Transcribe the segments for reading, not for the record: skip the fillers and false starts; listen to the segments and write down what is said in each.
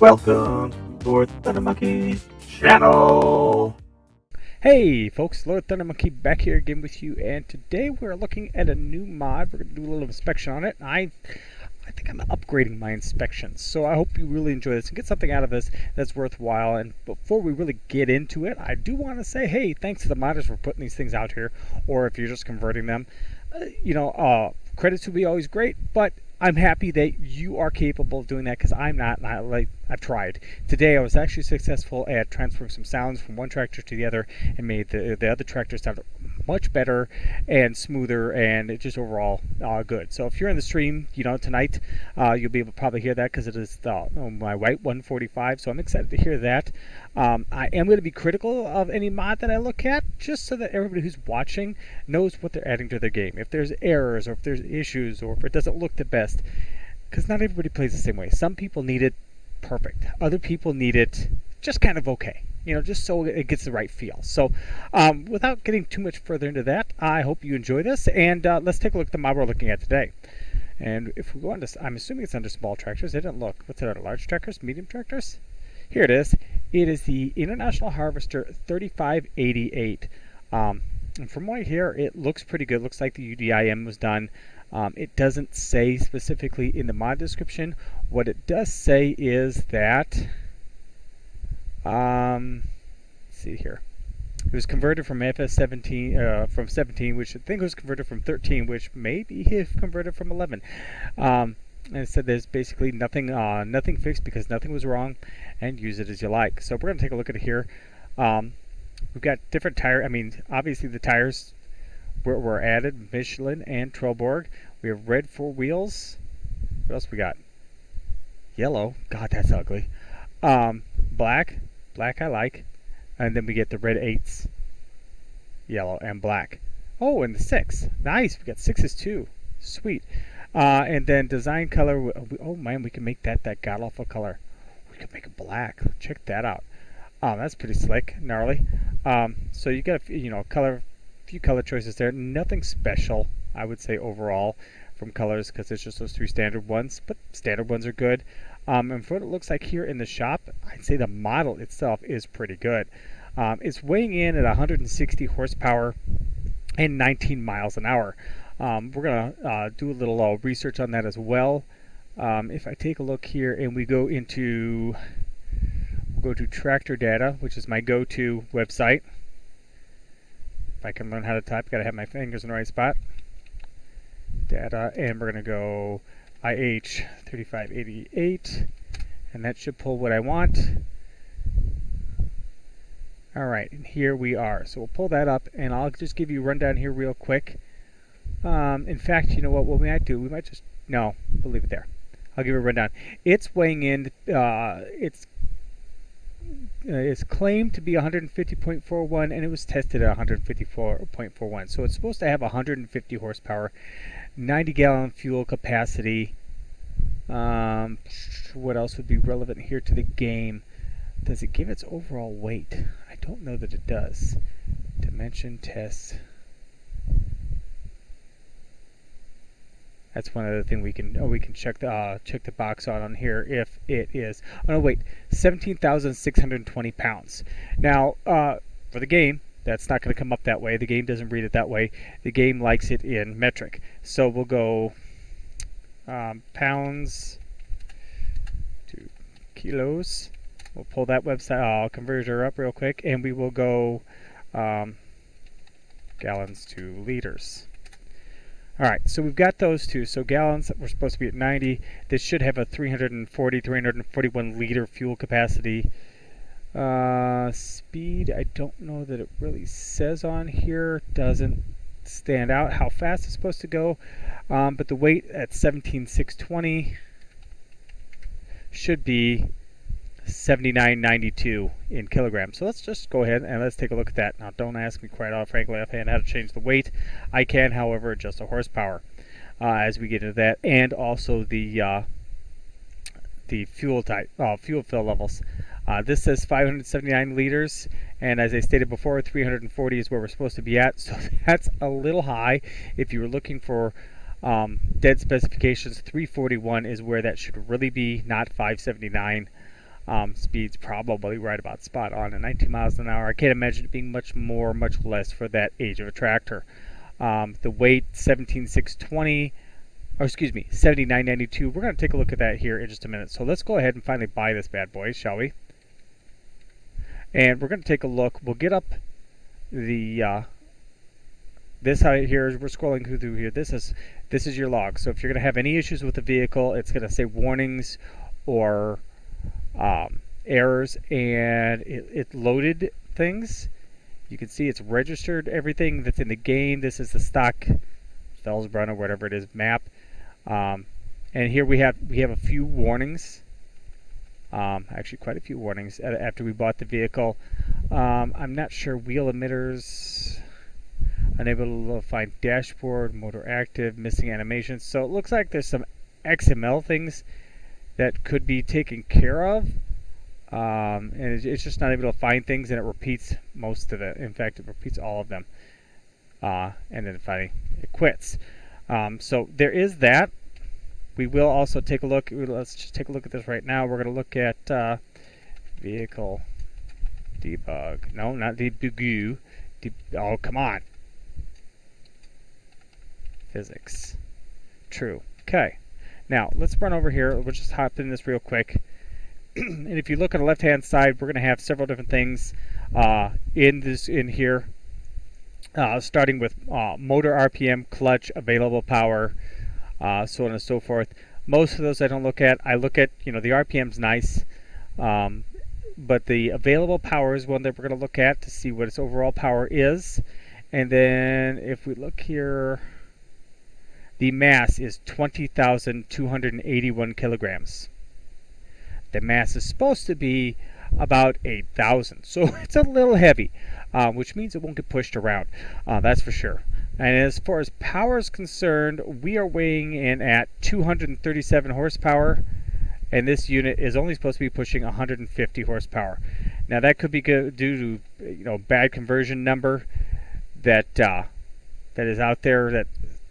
Welcome to Lord Thunder Monkey channel. Hey folks, Lord Thunder Monkey back here again with you, and today we're looking at a new mod. We're going to do a little inspection on it. I think I'm upgrading my inspections, so I hope you really enjoy this and get something out of this that's worthwhile. And before we really get into it, I do want to say, hey, thanks to the modders for putting these things out here, or if you're just converting them, credits would be always great, but I'm happy that you are capable of doing that, because I'm not, and I've tried. Today I was actually successful at transferring some sounds from one tractor to the other and made the other tractor sound much better and smoother, and it just overall good. So if you're in the stream, tonight, you'll be able to probably hear that, because it is my wieght 145, so I'm excited to hear that. I am going to be critical of any mod that I look at, just so that everybody who's watching knows what they're adding to their game. If there's errors, or if there's issues, or if it doesn't look the best, because not everybody plays the same way. Some people need it perfect. Other people need it just kind of okay. Just so it gets the right feel. So without getting too much further into that, I hope you enjoy this, and let's take a look at the mod we're looking at today. And if we go on to, I'm assuming it's under small tractors. It didn't look. What's it under? Large tractors? Medium tractors? Here it is. It is the International Harvester 3588. And from what I hear, it looks pretty good. It looks like the UDIM was done. It doesn't say specifically in the mod description. What it does say is that, let's see here. It was converted from FS19, from 17, which I think was converted from 13, which maybe if converted from 11. And it said there's basically nothing fixed, because nothing was wrong, and use it as you like. So we're going to take a look at it here. We've got different tire. Obviously the tires were added, Michelin and Trelleborg. We have red 4 wheels. What else we got? Yellow. God, that's ugly. Black I like. And then we get the red 8s. Yellow and black. Oh, and the 6. Nice. We got 6s too. Sweet. And then design color. Oh man, we can make that god-awful color. We can make it black. Check that out. That's pretty slick, gnarly. So you got a few color choices there. Nothing special, I would say, overall from colors, because it's just those 3 standard ones. But standard ones are good. And for what it looks like here in the shop, I'd say the model itself is pretty good. It's weighing in at 160 horsepower and 19 miles an hour. We're gonna do a little research on that as well. If I take a look here and we go to Tractor Data, which is my go-to website. If I can learn how to type, gotta have my fingers in the right spot. Data, and we're gonna go IH3588, and that should pull what I want. Alright, and here we are. So we'll pull that up, and I'll just give you a rundown here real quick. In fact, you know what we might do? We might just, no, we'll leave it there. I'll give you a rundown. It's weighing in, it's claimed to be 150.41, and it was tested at 154.41. So it's supposed to have 150 horsepower, 90-gallon fuel capacity. What else would be relevant here to the game? Does it give its overall weight? I don't know that it does. Dimension test. That's one other thing we can check the box on here if it is. Oh no, wait, 17,620 pounds. Now, for the game, that's not going to come up that way. The game doesn't read it that way. The game likes it in metric. So we'll go pounds to kilos. We'll pull that website converter up real quick, and we will go gallons to liters. Alright, so we've got those two. So gallons, we're supposed to be at 90. This should have a 341 liter fuel capacity. Speed, I don't know that it really says on here. Doesn't stand out how fast it's supposed to go. But the weight at 17,620 should be 79.92 in kilograms. So let's just go ahead and let's take a look at that. Now, don't ask me quite frankly offhand how to change the weight. I can, however, adjust the horsepower as we get into that, and also the fuel type, fuel fill levels. This says 579 liters, and as I stated before, 340 is where we're supposed to be at. So that's a little high. If you were looking for dead specifications, 341 is where that should really be, not 579. Speed's probably right about spot on at 19 miles an hour. I can't imagine it being much more, much less for that age of a tractor. The weight 17,620, or excuse me, 79.92. We're going to take a look at that here in just a minute. So let's go ahead and finally buy this bad boy, shall we? And we're going to take a look. We'll get up the this out here. We're scrolling through here. This is your log. So if you're going to have any issues with the vehicle, it's going to say warnings or errors, and it loaded things. You can see it's registered everything that's in the game. This is the stock Felsbrunn or whatever it is map, and here we have a few warnings. Actually, quite a few warnings after we bought the vehicle. I'm not sure. Wheel emitters, unable to find dashboard, motor active, missing animations. So it looks like there's some XML things that could be taken care of, and it's just not able to find things, and it repeats most of it. In fact, it repeats all of them, and then finally it quits. So there is that. We will also take a look. Let's just take a look at this right now. We're going to look at vehicle debug. No, not debug. Oh, come on. Physics. True. Okay. Now, let's run over here. We'll just hop in this real quick. And if you look on the left-hand side, we're going to have several different things in here, starting with motor RPM, clutch, available power, so on and so forth. Most of those I don't look at. I look at, the RPM's nice, but the available power is one that we're going to look at to see what its overall power is. And then if we look here, the mass is 20,281 kilograms. The mass is supposed to be about 8,000, so it's a little heavy, which means it won't get pushed around, that's for sure. And as far as power is concerned, we are weighing in at 237 horsepower, and this unit is only supposed to be pushing 150 horsepower. Now that could be due to bad conversion number that is out there that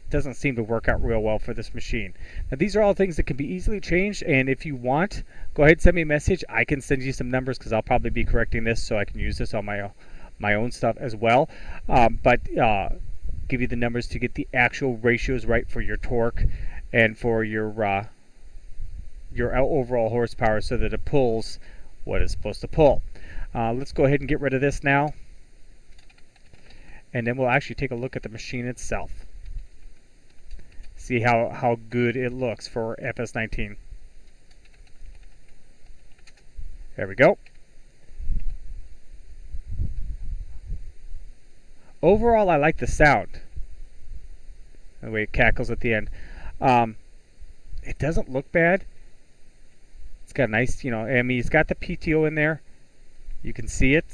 doesn't seem to work out real well for this machine. Now these are all things that can be easily changed, and if you want, go ahead and send me a message. I can send you some numbers because I'll probably be correcting this, so I can use this on my own stuff as well. But give you the numbers to get the actual ratios right for your torque and for your overall horsepower, so that it pulls what it's supposed to pull. Let's go ahead and get rid of this now, and then we'll actually take a look at the machine itself. See how good it looks for FS19. There we go. Overall, I like the sound, the way it cackles at the end. It doesn't look bad. It's got a nice, it's got the PTO in there. You can see it.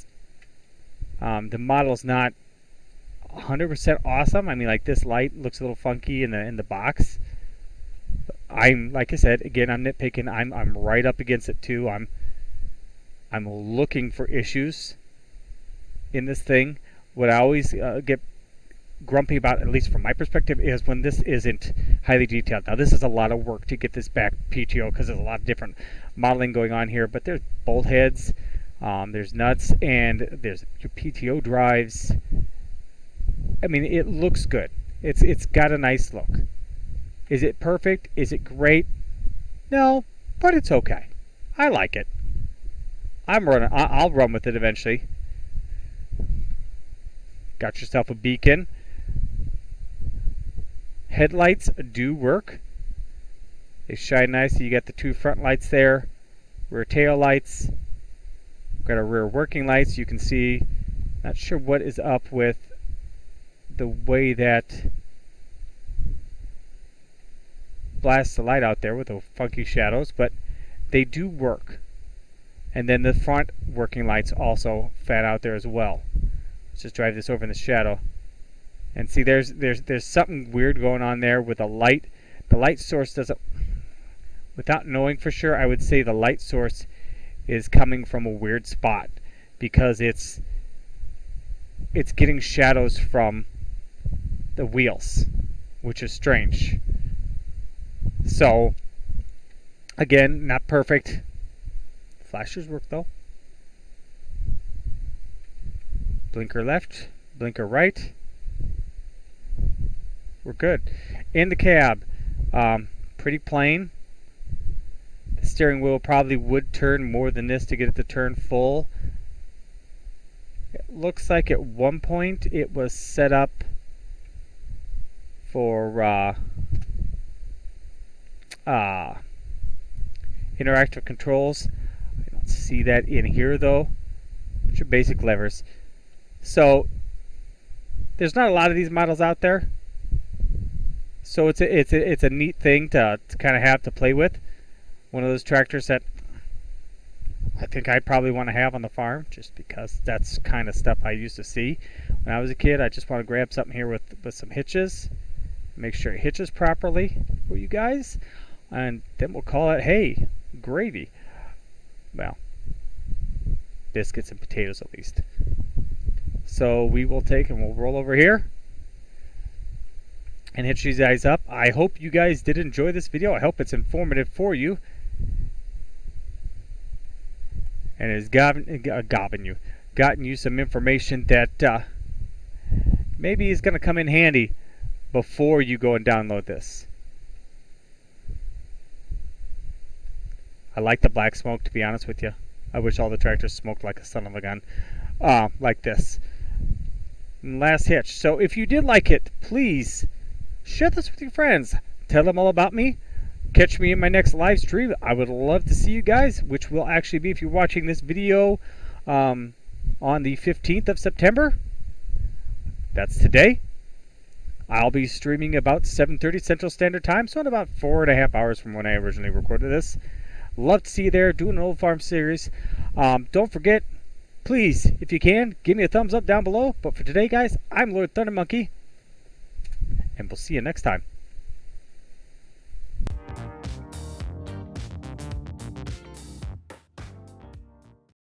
The model's not 100% awesome. I mean, like, this light looks a little funky in the box. Like I said, again, I'm nitpicking. I'm right up against it too. I'm looking for issues in this thing. What I always get grumpy about, at least from my perspective, is when this isn't highly detailed. Now, this is a lot of work to get this back PTO because there's a lot of different modeling going on here. But there's bolt heads, there's nuts, and there's your PTO drives. I mean, it looks good. It's got a nice look. Is it perfect? Is it great? No, but it's okay. I like it. I'll run with it eventually. Got yourself a beacon. Headlights do work. They shine nicely. You got the two front lights there, rear tail lights. Got our rear working lights. You can see. Not sure what is up with the way that blasts the light out there with the funky shadows, but they do work. And then the front working lights also fan out there as well. Let's just drive this over in the shadow and see there's something weird going on there with the light. The light source doesn't, without knowing for sure, I would say the light source is coming from a weird spot, because it's getting shadows from the wheels, which is strange. So again, not perfect. Flashers work though. Blinker left, blinker right. We're good. In the cab, pretty plain. The steering wheel probably would turn more than this to get it to turn full. It looks like at one point it was set up for interactive controls. I don't see that in here though. Which are basic levers. So there's not a lot of these models out there. So it's a neat thing to kind of have to play with. One of those tractors that I think I'd probably want to have on the farm, just because that's kind of stuff I used to see when I was a kid. I just want to grab something here with some hitches, make sure it hitches properly for you guys, and then we'll call it, hey, gravy. Well, biscuits and potatoes at least. So we will take and we'll roll over here and hitch these guys up. I hope you guys did enjoy this video. I hope it's informative for you. And has gotten you some information that maybe is going to come in handy before you go and download this. I like the black smoke, to be honest with you. I wish all the tractors smoked like a son of a gun, like this. And last hitch. So if you did like it, please share this with your friends. Tell them all about me. Catch me in my next live stream. I would love to see you guys, which will actually be, if you're watching this video on the 15th of September. That's today. I'll be streaming about 7:30 Central Standard Time, so in about 4.5 hours from when I originally recorded this. Love to see you there doing an old farm series. Don't forget, please, if you can, give me a thumbs up down below. But for today, guys, I'm Lord Thunder Monkey, and we'll see you next time.